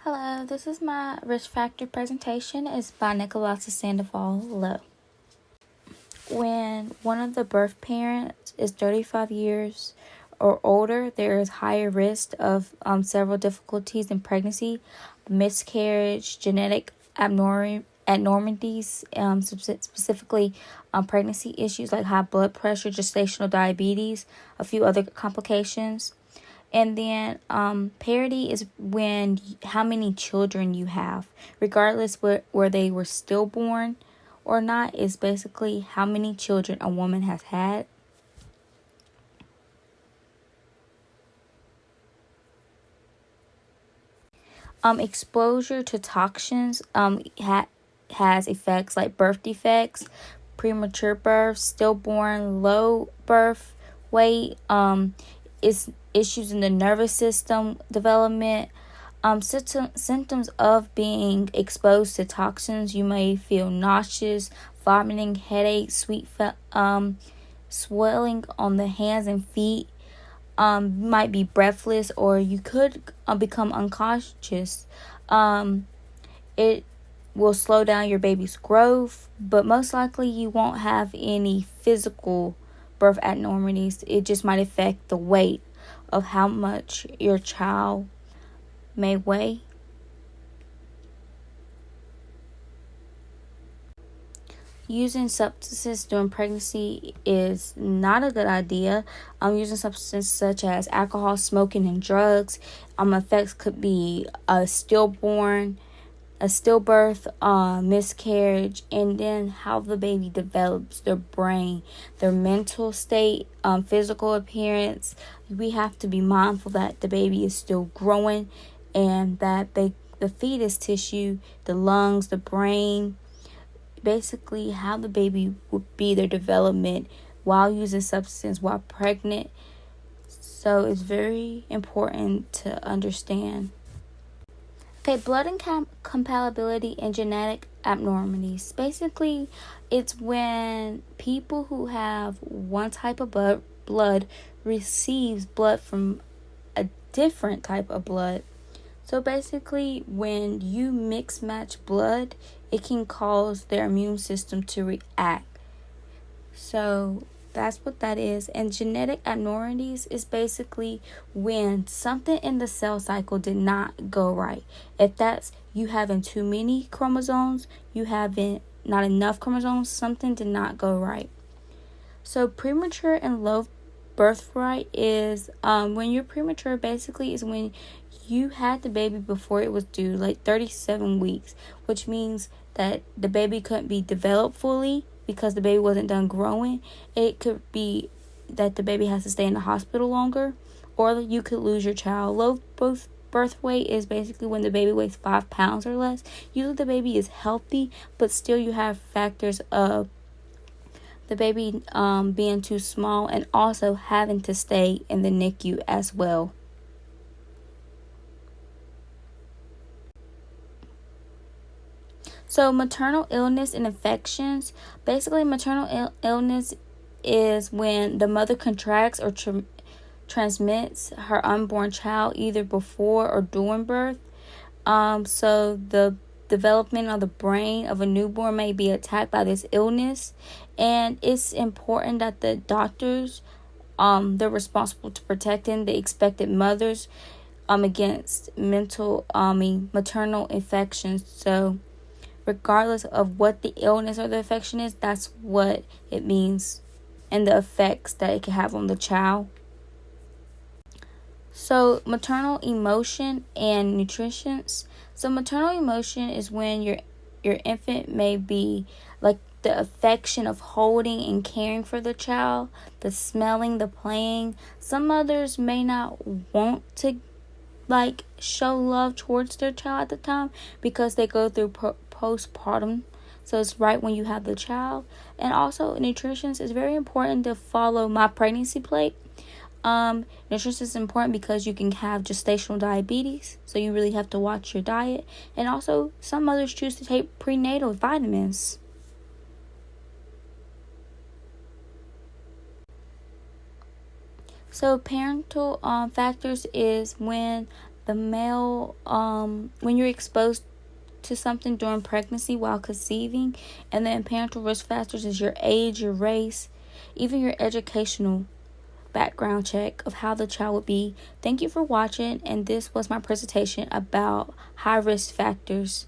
Hello, this is my risk factor presentation. It's by Nicolasa Sandoval Lowe. When one of the birth parents is 35 years or older, there is higher risk of several difficulties in pregnancy, miscarriage, genetic abnormalities, specifically pregnancy issues like high blood pressure, gestational diabetes, a few other complications. And then parity is when how many children you have, regardless where they were stillborn or not, is basically how many children a woman has had. Exposure to toxins has effects like birth defects, premature birth, stillborn, low birth weight, is issues in the nervous system development. Symptoms of being exposed to toxins: you may feel nauseous, vomiting, headache, swelling on the hands and feet. You might be breathless, or you could become unconscious. It will slow down your baby's growth, but most likely you won't have any physical birth abnormalities. It just might affect the weight of how much your child may weigh. Using substances during pregnancy is not a good idea. Using substances such as alcohol, smoking, and drugs. Effects could be a stillbirth, miscarriage, and then how the baby develops, their brain, their mental state, physical appearance. We have to be mindful that the baby is still growing, and that the fetus tissue, the lungs, the brain, basically how the baby would be, their development while using substance while pregnant. So it's very important to understand. Okay, blood incompatibility and genetic abnormalities. Basically, it's when people who have one type of blood receives blood from a different type of blood. So basically, when you mix match blood, it can cause their immune system to react. So that's what that is. And genetic abnormalities is basically when something in the cell cycle did not go right. If that's you having too many chromosomes, you having not enough chromosomes, something did not go right. So premature and low birth rate is when you're premature, basically is when you had the baby before it was due, like 37 weeks, which means that the baby couldn't be developed fully because the baby wasn't done growing. It could be that the baby has to stay in the hospital longer, or you could lose your child. Low birth weight is basically when the baby weighs 5 pounds or less. Usually the baby is healthy, but still you have factors of the baby being too small and also having to stay in the NICU as well. So maternal illness and infections. Basically, maternal illness is when the mother contracts or transmits her unborn child either before or during birth. So the development of the brain of a newborn may be attacked by this illness, and it's important that the doctors, they're responsible to protecting the expected mothers, against maternal infections. So regardless of what the illness or the infection is, that's what it means and the effects that it can have on the child. So maternal emotion and nutrition. So maternal emotion is when your infant may be like the affection of holding and caring for the child, the smelling, the playing. Some mothers may not want to show love towards their child at the time because they go through postpartum. So it's right when you have the child. And also nutrition is very important to follow my pregnancy plate. Nutrition is important because you can have gestational diabetes, so you really have to watch your diet. And also some mothers choose to take prenatal vitamins. So parental factors is when The male, when you're exposed to something during pregnancy while conceiving, and then parental risk factors is your age, your race, even your educational background check of how the child would be. Thank you for watching, and this was my presentation about high risk factors.